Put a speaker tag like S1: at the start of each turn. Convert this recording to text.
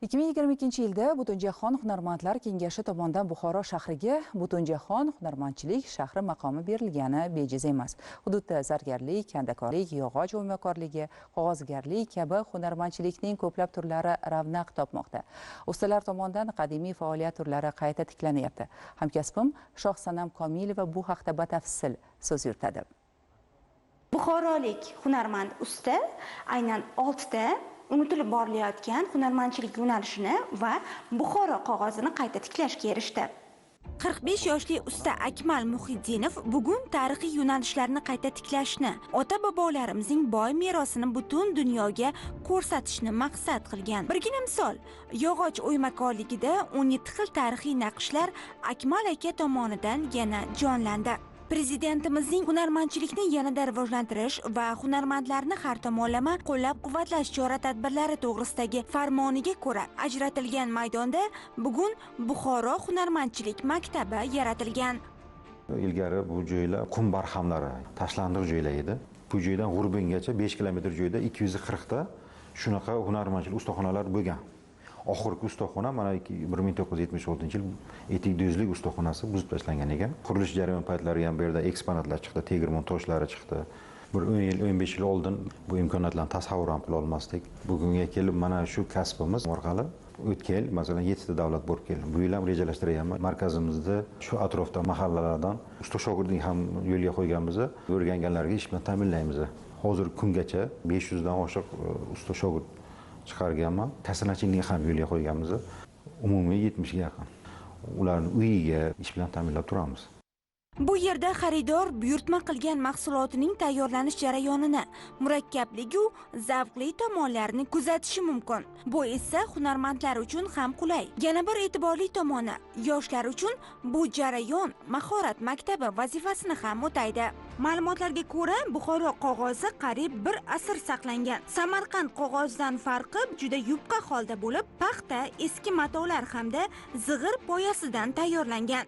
S1: 2022-yilda Butunjahon hunarmandlar kengashi tomonidan Buxoro shahriga Butunjahon hunarmandchilik shahri maqomi berilgani bejiz emas. Hududda zargarlik, kandakorlik, yog'och o'ymakorligi, qog'ozgarlik kabi hunarmandchilikning ko'plab turlari ravnaq topmoqda. Ustalar tomonidan qadimiy faoliyat turlari qayta tiklanyapti. Hamkasbim Shohsanam Komilova bu haqda batafsil so'z yuritadi.
S2: Buxorolik hunarmand usta aynan 6 ta unutilib borilayotgan hunarmandchilik yo'nalishini va Buxoro qog'ozini qayta tiklashga erishdi. 45 yoshli usta Akmal Muhiddinov bugun tarixiy yo'nalishlarni qayta tiklashni, ota-bobolarimizning boy merosini butun dunyoga ko'rsatishni maqsad qilgan. Birgina misol, yog'och o'ymakorligida 17 xil tarixiy naqshlar Akmal aka tomonidan yana jonlandi. Prezidentimizning hunarmandchilikni yanada rivojlantirish va hunarmandlarni har tomonlama qo'llab-quvvatlash chora-tadbirlari to'g'risidagi farmoniga ko'ra ajratilgan maydonda bugun Buxoro hunarmandchilik maktabi yaratilgan.
S3: Ilgari bu joylar qum barxamlari, tashlandiq joylar edi. Bu joydan G'urbingacha 5 kilometr joyda 240 ta shunaqa hunarmandchilik ustaxonalar bo'lgan. Oxirgi ustaxona mana 1976-yil etik do'zlik ustaxonasi buzib tashlangan ekan. Qurilish jarayoni paytlari ham bu yerda eksponatlar chiqdi, tegirmon toshlari chiqdi. Bir 10 yil, 15 yil oldin bu imkoniyatlarni tasavvur ham qila olmasdik. Bugunga kelib mana shu kasbimiz orqali o'tgan yil masalan 7 ta davlat borib keldi. Bu yil ham rejalashtiryapmiz. Markazimizda shu atrofda mahallalardan usta shogirdlik ham yo'lga qo'yganmiz. O'rganganlarga ish bilan ta'minlaymiz. Hozir kungacha 500 dan oshiq usta shogird chiqarganman. Kasanachilikni ham yo'lga qo'yganmiz. Umumiy 70 ga yaqin. Ularni uyiga ish bilan ta'minlab turamiz.
S2: Bu yerda xaridor buyurtma qilgan mahsulotining tayyorlanish jarayonini, murakkabligi u zavqli tomonlarini kuzatishi mumkin. Bu esa hunarmandlar uchun ham qulay. Yana bir e'tiborli tomoni, yoshlar uchun bu jarayon mahorat maktabi vazifasini ham o'taydi. Ma'lumotlarga ko'ra, Buxoro qog'ozi qariyb 1 asr saqlangan. Samarqand qog'ozidan farqi juda yupqa holda bo'lib, paxta, eski matolar hamda zig'ir poyasidan tayyorlangan.